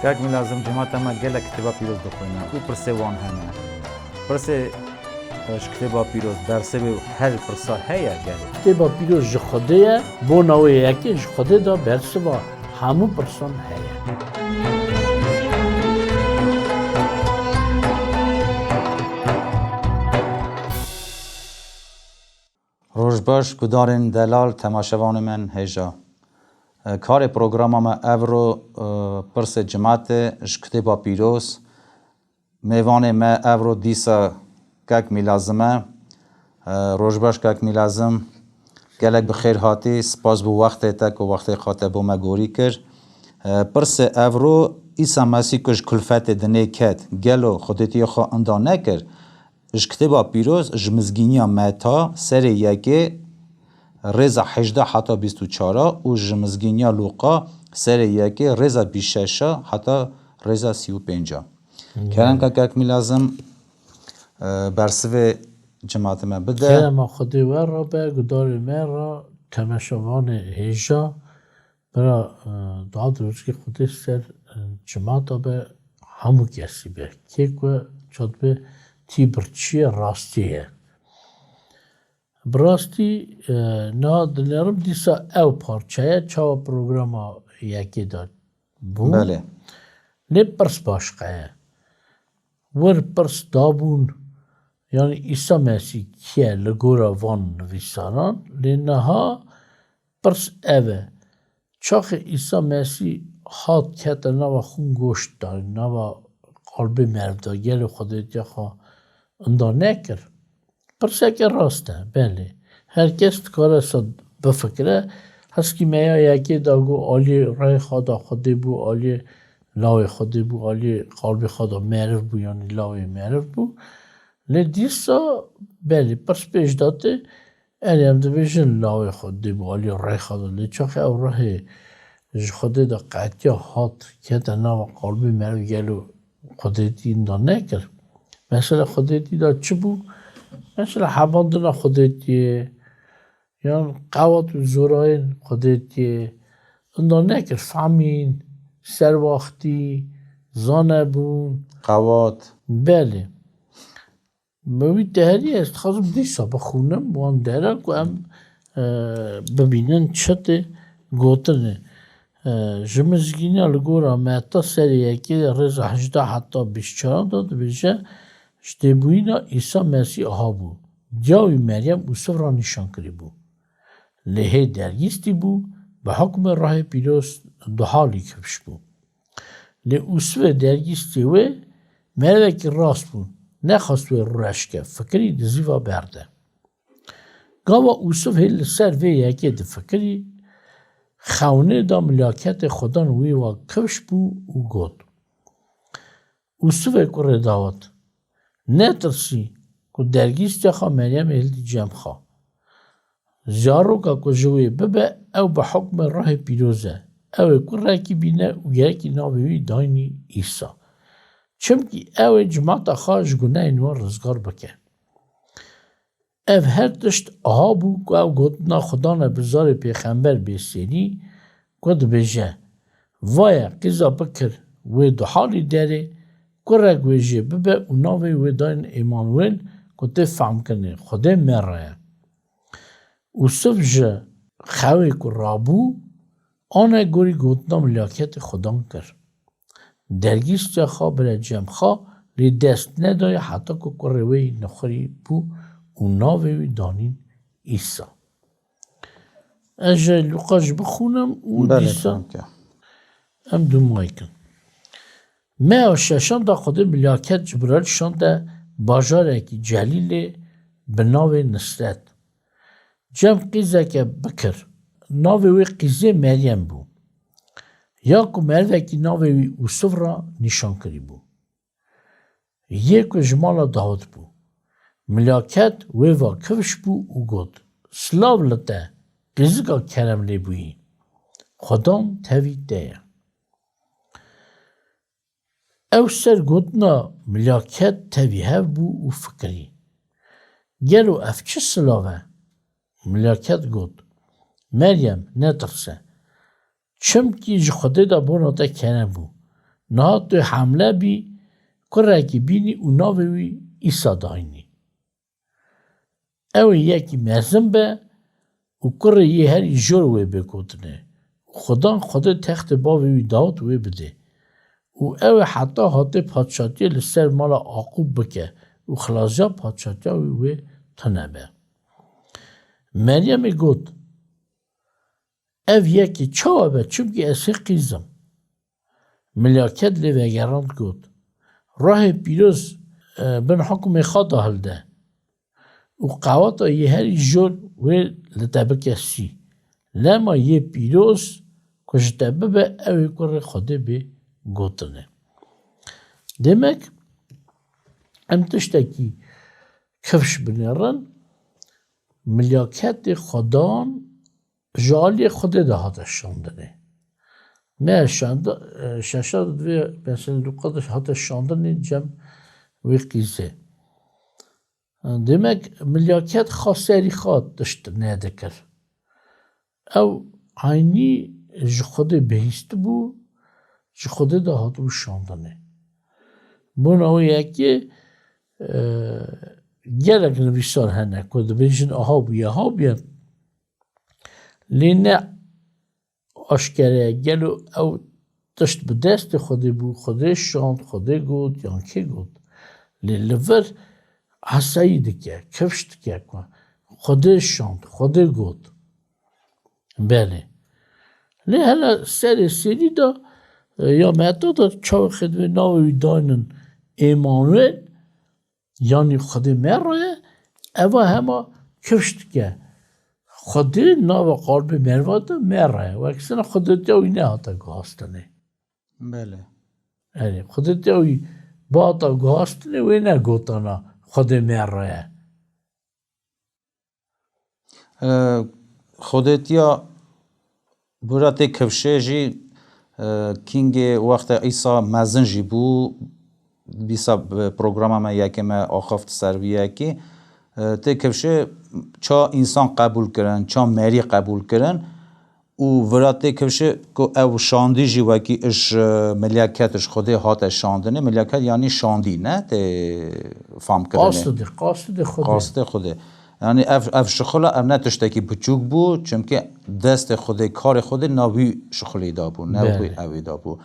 كاك من لازم جماعة ما قال كتابة بيروز دخونا وبرسي وان هنا برسي كتابة بيروز درسي هر برسا هيا قال كتابة بيروز جخده بوناوي يكي جخده دا برسي و همو برسان هيا روزباش کدارن دلال تماشاوان من هجا کار پروگرام ما افرو پرس جماعت کتابا پیروز میوان ما افرو دیسا کاک میلازمه روزباش کاک میلازم گلک بخیر هاتی سپاس بو وقت تک و وقت خاطبو ما گوری کر پرس افرو ایسا مسیح کش کلفت دنه کت گلو خودتی خوا اندا نکر اش کتابا پیروز جمزگینیا متا سر یکی رزا 18 حتی 24 و جمزگینیا لوقا سر یکی رزا 26 حتی رزا 35 کرم که کاک می لازم برسوه جماعت من بده کرم خودی ور را به گدار من را تماشاوان هیجا برا داد روز که خودی سر جماعت به همو کسی به که چاد به تی برچی راستیه براستی نه دلارم دیسا او پارچه چاو پروگراما یکی داد بون بله نه پرس باشقه ور پرس دابون یعنی ایسا مسیح کیه لگورا وان نویساران لنها پرس اوه چاخ ایسا مسیح هات کتا نوا خون گوشت دار نوا قلبی مرد گل خودت خواه اندا نکر پرسه که راسته بله هر کس کار صد بفکره هست که میا یکی داگو آلی رای خدا خودی بو آلی لاوی خودی بو آلی قلب خدا معرف بو یعنی لاوی معرف بو لدیسا بله پس پیش داده الیم دو بیشن لاوی خودی بو آلی رای خدا لچاخه او راه خودی دا قطعی هات که دا نوا قلبی معرف گلو خودی دی دا نکر مثلا خودی دی دا چه بو مثلا حواندنا خودتیه یعنی قوات و زوراین خودتیه اندا نکر فهمین سرواختی زانه بون قوات بله موی دهری است خواستم دیسا بخونم وان دهرن که هم ببینن چته گوتنه جمزگینه لگورا مهتا سریه که رز 18 حتی 24 داد بیشه شتبوینا عیسی مسیح آها بو جاوی مریم اوسف را نشان کری بو لحه درگیستی بو به حکم راه پیروز دو حالی کبش بو لی اوسف درگیستی و مروه که راست بو نخواست و رشکه فکری دزیوا برده گاوا اوسف هل سر و یکی ده فکری خونه دا ملاکت خدا نوی و کبش بو و گود اوسف کره داوت نترسی که درگیستی خواه مریم هلدی جمع خواه زیارو که کجوی ببه او به حکم راه پیروزه او کره کی بینه و یکی ناوی داینی ایسا چمکی او جماعت خواهش گناه نوار رزگار بکه او هر دشت آها بو که او گوتنا خدا نبزار پیغمبر بیسینی گود بجه وای قیزا بکر و دو حالی داره کره گویجه ببه و ناوی و داین ایمانویل که تی فهم کنه خوده مره اوسف جه خواه که رابو آنه گوری گوتنا ملاکت خودان کر درگیست خواه بره جمع خواه لی دست ندای حتی که کره وی نخوری بو و ناوی و دانین ایسا اجه لقاش بخونم و دیسا هم دو مایکن ما ششان دا خود ملاکت جبرال شان دا باجاره کی جلیل به ناو نصرت جمع قیزه که بکر ناو وی قیزه مریم بو یا که مروه کی ناو وی اوسف را نشان کری بو یک جمال داود بو ملاکت وی واکفش بو و گود سلاو لطه قیزه که کرم لی بویی خودم تاوید ده او سر گوتنا ملاکت تاویه بو و فکری گلو اف چه سلاوه ملاکت گوت مریم نترسه چم کی جی خوده دا بونا دا کنه بو نه تو حمله بی کره که بینی او ناوی ایسا داینی او یکی مرزم به و کره یه هری جور وی بکوتنه خدا تخت باوی داد وی بده و او حتی حتی پادشاهی لسر مال عاقوب بکه و خلاصا پادشاهی وی تنبه مریم گفت او یکی چاوه به چونکه اسی قیزم ملاکت لی وگراند گفت راه پیروز بن حکم خدا هلده و قواتا یه هری جور وی لطبه سی لما یه پیروز کشتبه به اوی کره خوده به گوتنه demek em tiştekî kevş binêrin milaketê xwedan ji aliyê Xwedê de hate şandinê ne şeşa divê mesela de hate şandinê cem wê qîzê demek milaket xwe serî xwe tişt nedikir ew aynî ji Xwedê bihîstibû ji Xwedê de hatibû şandinê Buna o yeki gelek nivîsar hene ku dibêjin aha bûye lê ne aşkereye gelo ew tişt bi destê Xwedê bû Xwedê şand Xwedê got yan kê got lê li vir hesayî dike kevş dike ku Xwedê şand Xwedê got belê lê hele serê serî de ya meta da çawa xedmê navê wî dayinin Emanuel yani Xwedê me raye eva hema kevş dike Xwedê nava qalbê merva de me raye weksina Xwedê te wî nehate guhastinê بله Xwedê te wî bihata guhastinê wê ne gotana Xwedê me raye خودتیا برات کفشه جی کینگ وقت ایسا مزن جی بو بیسا پروگرام ما یکم آخافت سرویه کی ته کفشه چا انسان قبول کرن چا مری قبول کرن و ورات کفشه کو او شاندی جی وکی اش ملیاکتش خوده هات شاندنه ملیاکت یعنی شاندی نه ته فهم کرنه قاصد خوده یعنی اف شخلا ام نه تشتکی بچوک بو چونکه دست خود کار خود ناوی شخلی دا بو ناوی اوی دا بو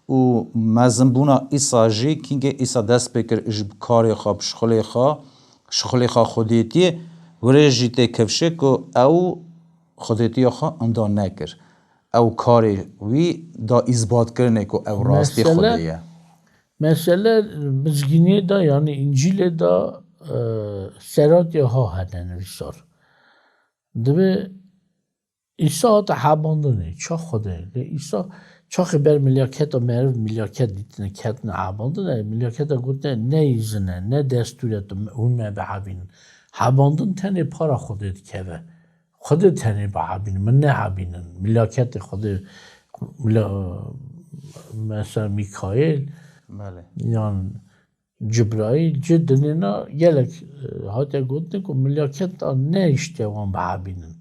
و مزن بونا ایسا جی کینگه ایسا دست بکر اش کار خواب شخلی خواه خودیتی وره جیته کفشه که او خودیتی خواه اندا نکر او کاری وی دا اثبات کرنه که او راستی خودیه مثلا مزگینی دا yani انجیل دا سرات ها هدن نویسار دبه ایسا هاتا حباندنه چا خوده ایسا چا خبر ملیاکت و مرو ملیاکت دیتنه کتنه حباندنه ملیاکت ها گوتنه نه ایزنه نه دستوریت اون me بحبینن حباندن تنه پارا خوده دیکه خوده تنه بحبینن من نه حبینن ملیاکت خوده مثلا میکائیل yani Cibrail cidden gelek hatta gotne ku melaket ne işte wan babinin.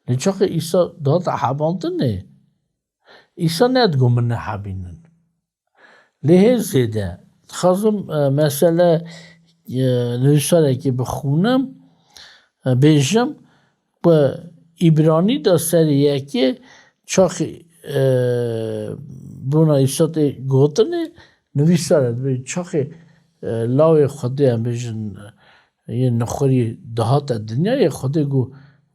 Ne çok İsa da habandın ne? İsa ne dgum ne habinin. Lehzede xazım mesela nüsare ki bixunam bejim bu İbrani da seriye ki çok buna İsa de gotne نویسارد به چاخی لاوی خوده هم بیشن یه نخوری دهات دنیای خوده گو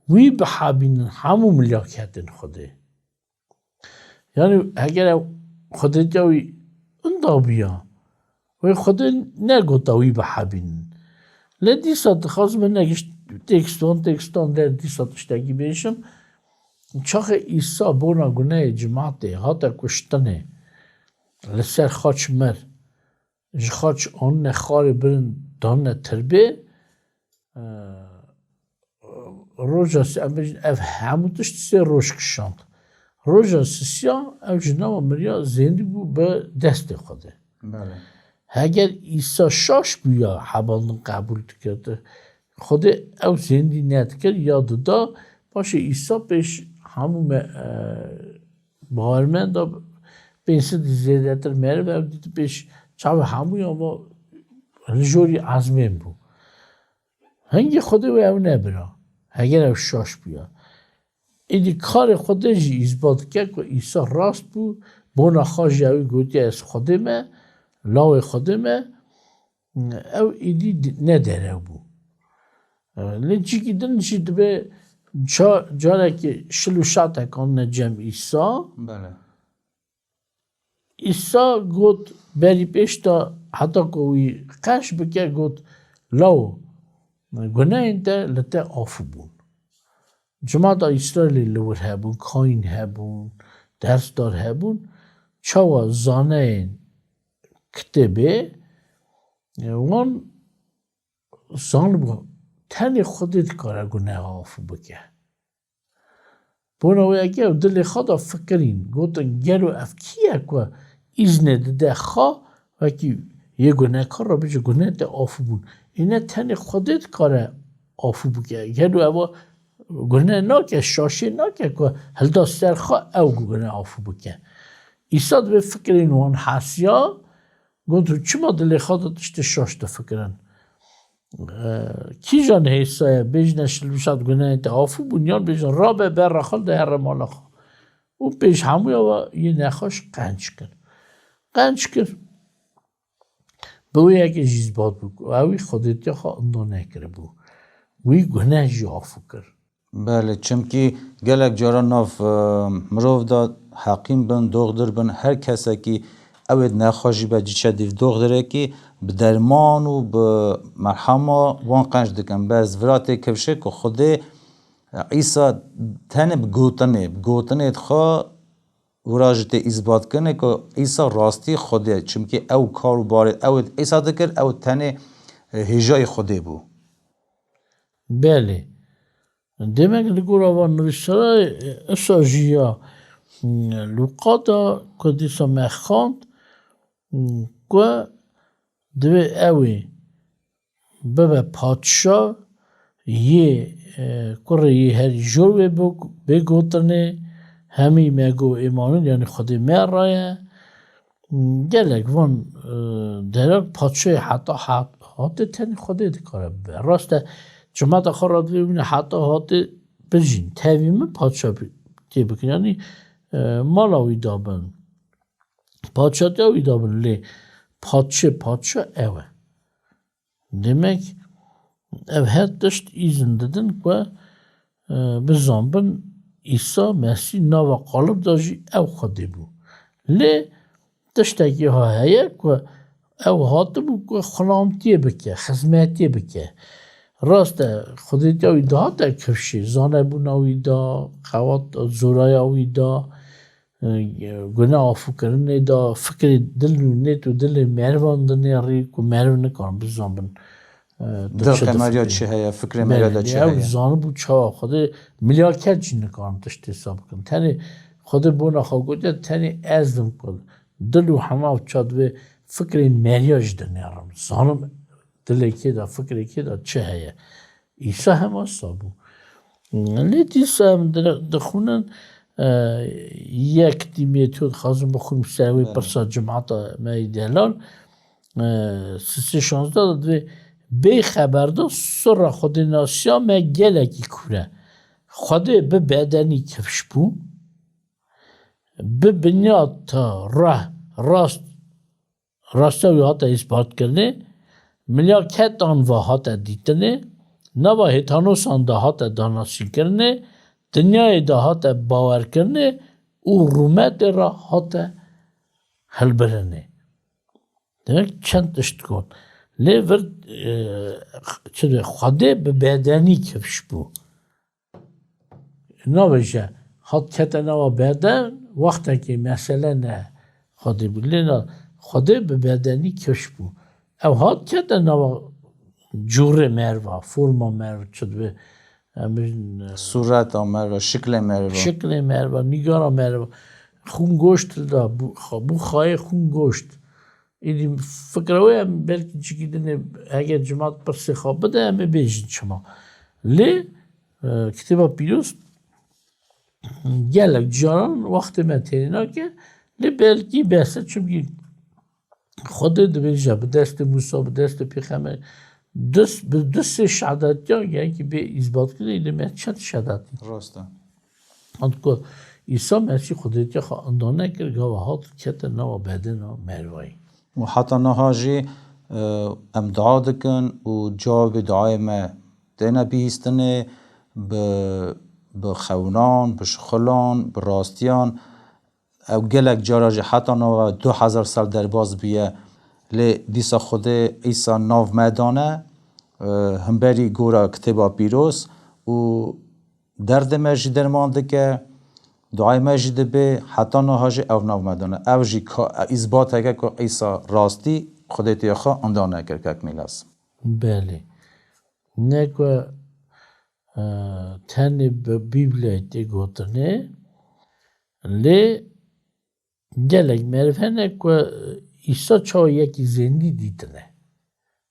وی به حابینن همو ملیاکتن خوده یعنی اگر خوده جاوی اندا بیا وی خوده نگوتا وی به حابینن لدی سات خواست من نگشت تکستان در دی ساتشتگی بیشم چاخ ایسا بونا گناه جماعته هاتا کشتنه لسر خاچ مر ji xaç an nexarê birin danne tirbê roja em bêjin ev hemû tişt sê roj kişand roja sisiya ew ji nava miriya zêndî bû bi destê Xwedê heger îsa şaş bûya hebandin qebûl dikir Xwedê ew zêndî nedikir ya dida paşê îsa pêş hemû bawermenda پیسه زیاده تر میره و دیت پیش چاو همون اما لجوری عزمیم بو هنگی خود و او نبرا اگر او شاش بیا ایدی کار خودش اثبات کرد که عیسی راست بو بونا خواهی اوی گوتی از خودمه لاو خودمه او ایدی نداره بو لنچی که دنشی دبه جاره که شلو شاته کن نجم عیسی بله عیسی گوت بری پیش تا حتی که وی قش بکه گوت لاو گناه انده لطه آفو بون جماعت اسرائیلی لور هبون کاین هبون درس دار هبون چاوا زانه کتبه وان زانه بو تنی خودت کاره گناه آفو بکه بونه اگه دل خدا فکرین گوتن گلو افکیه که ایزنه ده خواه و که یه گناه کار را بجه گناه ده آفو بون اینه تنی خودت کاره آفو بکه گلو اوا گناه ناکه شاشه ناکه که هل دا سرخوا او گناه آفو بکه عیسی به فکرین وان حسیا گوتن چما دل خدا تشت شاشته فکرن کی جان حسای بیشتر شلوشات گناه تا آفو بنیان بیشتر رابه بر رخال ده هر مالا خو او پیش هموی آوا یه نخواش قنچ کر بوی اگه جیز باد بو اوی خودت یا خواه اندو نکره بو وی گناه جی آفو کر بله چمکی گلک جارا ناف مروف دا حقیم بن دغدر بن هر کسی که اوید نخواهی با جیچه دیو دغدره که به درمان و به مرحمه وان قنج دکن بز وراته کفشه که خوده عیسی تنه بگوتنه خواه وراجت اثبات کنه که عیسی راستی خوده چمکی او کارو بارد اوید عیسی دکر او تنه هجای خوده بو بله demek ligura van niviştara esajiya luqada kodisa mexand که دوی اوی ببه پادشا یه کره یه هری جور بگوتنه همی مگو ایمانون یعنی خودی مرایه گلک وان درک پادشای حتی تنی خودی دکاره ببه راسته جماعت آخر را ببینه حتی بجین تاویمه پادشا تی بکن یعنی مالاوی دابن پادشا تاوی دابن لی پادشا اوه demek ev her dışt izin dedin ki bizambın İsa Mesih nava kalıp da jî ev xwedê bû. Lê tiştekî heye ku ev hatibû ku xelamtiyê bike, xizmetiyê bike. Rast e xwedêtiya wî dihate kevşê, zanebûna wî da, xewat zoraya wî da, günah afûkirinê da, fikrê dil û nêt û dilê merivan dinê rê ku meriv nikarin bizambin. دل مریا چی هیا فکر مریا دا چی او هیا زانو بو چاوا خود ملیاکت جی نکارم تشت حساب کن تنی خود بونا خواه گوده تنی ازدم کن دلو همه و چاد به فکر این مریاج دنیارم زانم دلی که دا فکر که دا چه هیا ایسا همه سابو لیت ایسا هم دخونن یک دیمیتود خواستم بخونم سروی پرسا جماعتا مای دلال 316 دوی بی خبردار سر خود ناسیا ما گلکی کوره خود به بدنی کفش بو به بنیاد تا راستوی هاتا اثبات کرده ملیاکت آن و هاتا دیتنه نوا هتانوس آن دا هاتا داناسی کرده دنیای دا هاتا باور کرده او رومت را هاتا حل برنه demek چند تشت کن لی ورد چه خواده به بدنی کفش بو نوشه خود کتا نوا بدن وقتا که مثلا نه خواده بو لی خواده به بدنی کفش بو او هاد کتا نوا جوره مروا فرما مروا چه به صورت مروا شکل مروا نگارا مروا خون گوشت دا بو خواهی خون گوشت ایدیم فکروی هم بلکه چیکی دنه اگر جماعت پرسی خواب بده همه بیجین شما لی کتابا پیروز گلک جاران وقت من تیرینا که لی بلکی بسته چونکه خود دویجه به دست موسی به دست پیغمبر به دست شهادت یعنی که به اثبات کنه ایده چند شهادتی راسته آنکه عیسی مسیح خودت خوا اندانه کرد گاه هات کت نو بدن و مروی و حتی نهاجی ام دعا دکن و جواب دعای ما دینا بیستنه به خونان به شخلان به راستیان او گلک جاراج حتی نو 2000 سال در باز بیه لی دیسا خود ایسا ناو مدانه هم بری گورا کتبا پیروس و درد مجی درمانده که دعای مجید به حتی نهاجی او ناو مدانه او جی اثبات اگه که ایسا راستی خودت یخوا اندانه کرد که اکمیلاس بله نکو تنی به بیبلی تی گوتنه لی گلک مرفه نکو عیسی چا یکی زندی دیتنه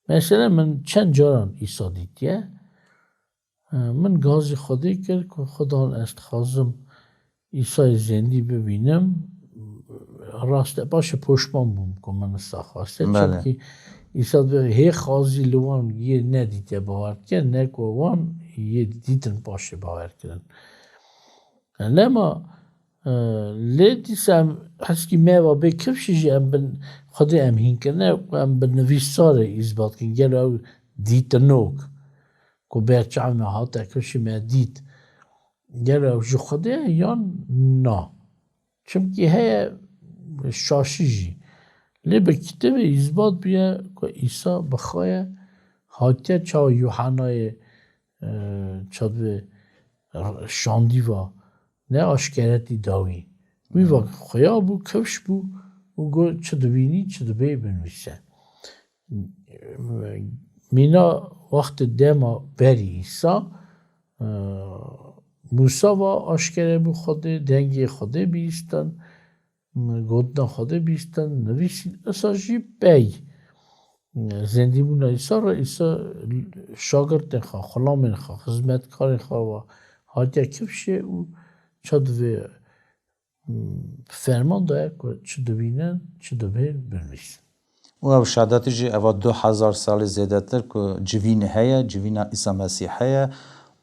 مثلا من چند جاران عیسی دیتیه من گازی خودی کرد که خدا است خواستم عیسی زندی ببینم راست باشه پشمان بوم که من خواسته چون که عیسی هی خواهی لوان یه ندیده باور کرد نکو وان یه دیدن باشه باور کردن لما لیدیسم هست که میوه به کفشی ام بن خودی ام هین کنه ام بن نویسار اثبات کن گل او دیت نوک که برچه همه هاته کفشی می دید گل او جو خودی یا نه چون که هی شاشی جی لی به کتاب اثبات بیه که عیسی بخواه هاته چا یوحنای چا به شاندی و نه آشکارتی داوی وی وقت خواه بو کفش بو و گو چه دوینی چه دوبی بنویسه مینا وقت دما بری ایسا موسا و آشکاره بو خوده دنگی خوده بیستن گودنا خوده بیستن نویسین اصلا جی بی زندی بونا ایسا را ایسا شاگرد خواه خلام خواه خدمتکار خواه و هاتی کفشه و چاد و فرمان داید که چه دوینن چه دوبین بنویسن و او شهادتی جی اوا 2000 سال زیاده تر که جوین هیا جوین عیسی مسیح هیا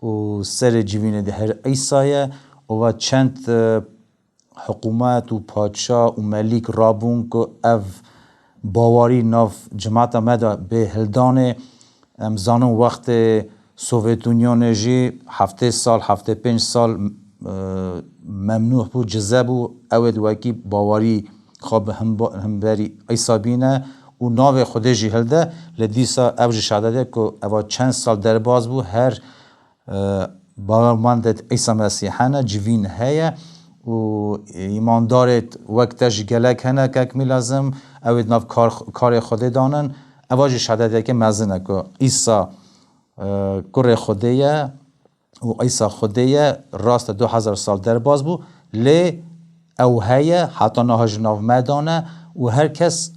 و سر جوین ده هر عیسیه و چند حکومت و پادشاه و ملیک رابون که او باوری ناف جماعت مدا به هلدان امزانون وقت سوویت یونیون جی 75 سال ممنوع بود جزا بود اود وکی باوری خواب هم بری عیسی بینه و ناو خودی جی هلده لدیسا او جی شهادته که او چند سال در باز بود هر باورمندت عیسی مسیحانه جوین هیا و ایماندارت وقتش گلک هنه که اکمی لازم اوید ناف کار خودی دانن او جی شهادته که مزنه که عیسی کر خودیه و عیسی خودیه راست 2000 سال در باز بود لی او هیا حتی نهاج ناف مدانه و هر کس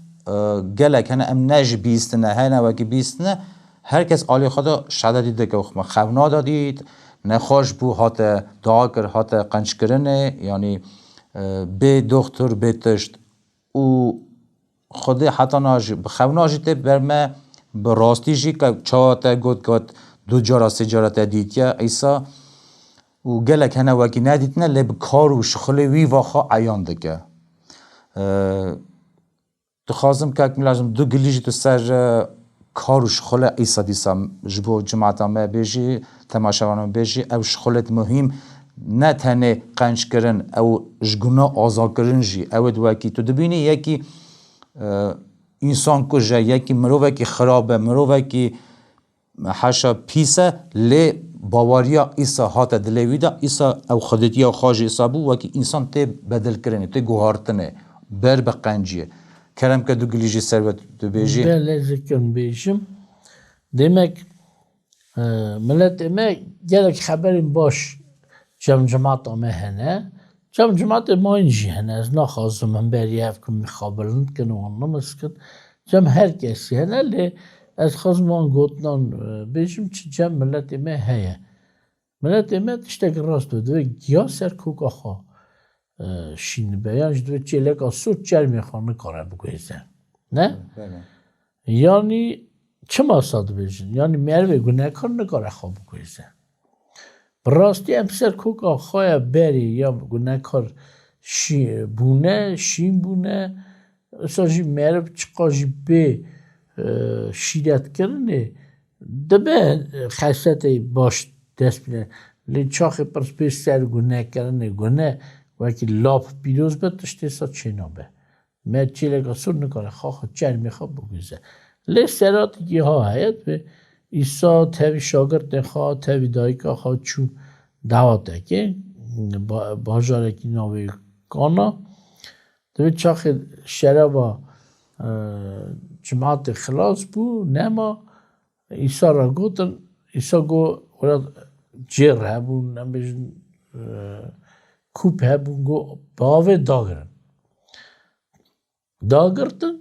گلک هنه ام نج بیستنه هنه وکی بیستنه هر کس آلی خدا شهادت دیده که خونا دادید نخوش بو هات دعا کر هات قنچ کرنه یعنی به دکتر به تشت و خودی حتی نهاج خونا جیده برمه به راستی جی که چاته گد دو جارا سه جارا تدید یا عیسی و گلک هنه وکی ندیدنه لب کار و شخل وی واخا عیان دکه دخوازم که اکمی لازم دو گلیجی تو سر کار و شخل عیسی دیسا جبو جماعتا ما بیجی تماشاوانا بیجی او شخلت مهم نه تنه قنچ کرن او جگونا آزا کرن جی او دواکی تو دبینی یکی انسان کجا یکی مروه کی خرابه مروه کی حاشا پیسه لی باوریا عیسی هات دلویدا عیسی او خودتی او خاج عیسی بو وکی انسان ته بدل کرنه ته گوهارتنه بر بقنجیه کرم که دو گلیجی سروت دو بیجی بله ذکرم بیشم demek millet gelek haberin baş cemcemaat ama hene cemcemaat mainci hene az naxazım hem beri evkim mixabelin kin و anlamaz kin cem herkes hene li az xazman gotnan bejim çi cem millet heye millet işte rast ödü giya ser kuka xa شین بیانش دو چیلک آسود چرمی خانه کاره بگویزه نه؟ یعنی چه ماساد بیشن؟ یعنی مروه گناه کار نکاره خواب بگویزه براستی امسر کوکا خواه بری یا گناه کار شین بونه ساجی مروه چقاجی به شیرت کرنه دبه خیسته باش دست بینه لی چاخ پرس به سر گناه کرنه گناه وکی لاپ پیروز بتشته سا چینا به من چیلک اصور نکاره خواه چر میخواب بگوزه لی سراتی که ها هید به ایسا تاوی شاگرد نخواه تاوی دایکا خواه چون دعواته که باجاره که ناوی کانا دوی چاخ شرابا جماعت خلاص بو نما ایسا را گوتن ایسا گو ولاد جیر هبون نمیشن کوپ هبون گو باوه داگرتن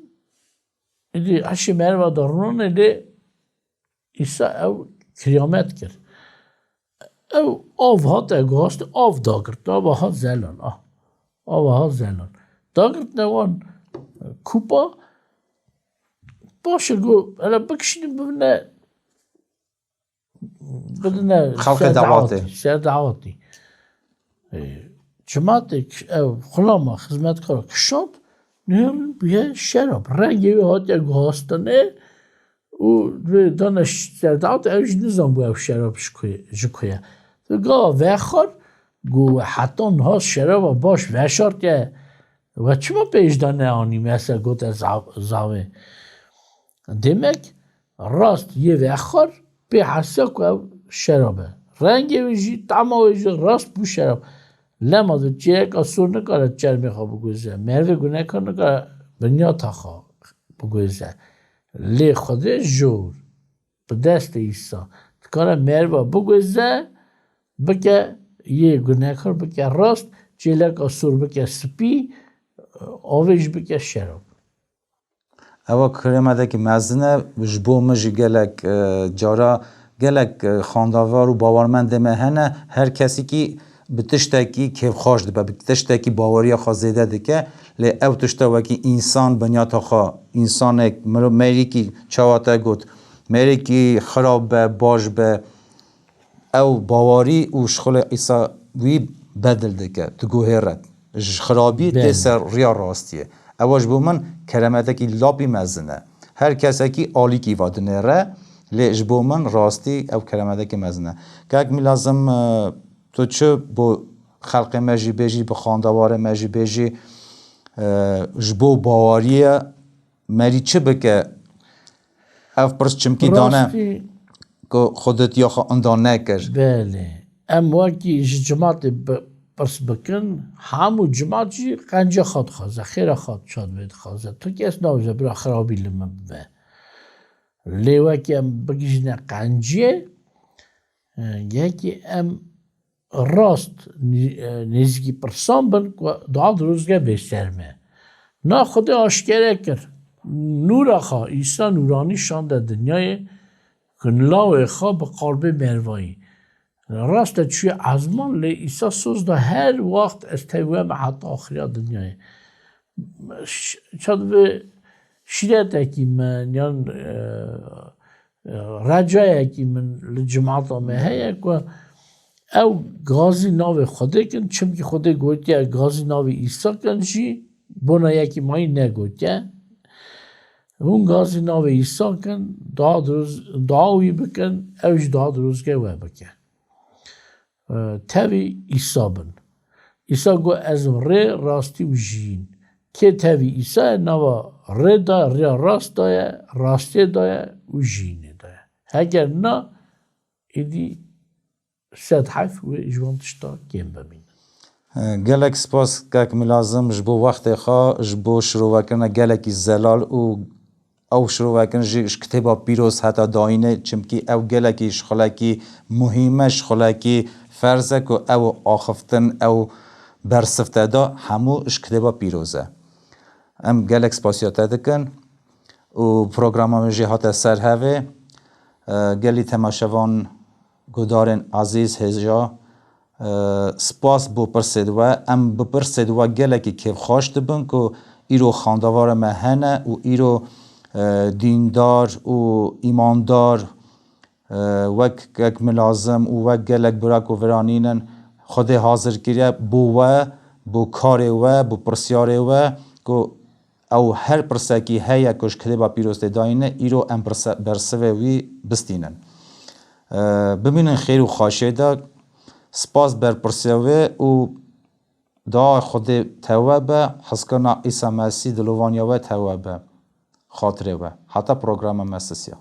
ایدی هشی مروا دارونن ایدی ایسا او کریامت کرد او آف هات اگوهاست آف داگرت آف ها زلان آف ها زلان داگرت نوان کوپا باشه گو الا بکشینیم بدنا خلق دعواتی سر دعواتی جماعت او خلاما خدمت کار کشاد نیم بیه شراب رنگی هات اگوهاستنه و دانش سر دعوت اوش نظام بو او شراب جکویه گا وخار گو حتی ها شراب باش وشارت که و چما پیش دانه آنی مثلا گوت زاوه demek راست یه وخار به حسا که شرابه رنگی ویجی تمام ویجی راست بو شراب لما دو چیرک اصور نکاره چر میخوا بگوزه مروه گونه کار نکاره بنیا تخوا بگوزه لی خوده جور به دست ایسا تکاره مروه بگوزه بکه یه گونه کار بکه راست چیرک اصور بکه سپی آویج بکه شراب اوا کرمده که مزنه جبو مجی گلک جارا گلک خانداوار و باورمند مهنه هر کسی که بتشتکی که خوش دبه بتشتکی باوری خازیده دکه لی او تشتوکی انسان بنیات خوا انسان میری که چواته گود میری که خراب به باش به او باوری و شخل ایسا وی بدل دکه تو گوهرت خرابی تسر ریا راستیه اواج بو من کرمته کی لابی مزنه هر کسی کی عالی کی وادنه ره لیش بو من راستی او کرمته کی مزنه که می لازم تو چه بو خلق مجی بیجی بو خاندوار مجی بیجی جبو باواریه مری چه بکه اف پرس چمکی دانه که خودت یا اندانه کر بله اما کی جماعت پس بکن همو جماعتی قنجه خود خوازه خیر خود شاد بید خوازه تو کس نوزه برا خرابی لمن بده لیوه که ام بگیجنه قنجه یکی ام راست نزگی پرسان بن دعا دروزگه بسترمه نا خود آشکره کرد نور خواه ایسا نورانی شانده دنیای کنلاو خواه به قلب مروایی راست چوی ازمان لی ایسا سوز دا هر وقت استویه ما حتی آخری دنیای شاید به شیرت اکی من یا رجای اکی من لجماعت آمه هیا که او گازی ناو خوده کن چم که خوده گویده گازی ناو ایسا کن جی بنا یکی مایی نگویده اون گازی ناو ایسا کن دعاوی بکن اوش دعا دروزگه و بکن تاوی ایسا بن ایسا گو از ره راستی و جین که تاوی ایسا نوا ره دا ره راست دایه راستی دایه و جینه دایه اگر نه ایدی سد حیف و جوانتشتا کم ببین گلک سپاس که ملازم جبو وقت خواه جبو شروع وکنه گلکی زلال و او شروع وکن جیش کتابا پیروز حتی داینه چمکی او گلکی شخلاکی مهمه شخلاکی فرزه که او آخفتن او برسفته دا همو اش کتابا پیروزه ام گلک سپاسیاته دکن و پروگرام جی حتی سر هوه گلی تماشوان گدارن عزیز هجا سپاس بو پرسید و ام بپرسید و گلکی که خوش دبن که ایرو خاندوار مهنه و ایرو دیندار و ایماندار وک ملازم و وک گلک براک و ورانینن خود حاضر کریه بو کار و بو پرسیار و که او هر پرسکی هیا کش کده با پیروز داینه ایرو ام برسوه وی بستینن ببینن خیر و خاشه دا سپاس بر پرسیوه و دا خود توابه حسکنا ایسا مسیح دلوانیا و توابه خاطره و حتی پروگرام مسیسیا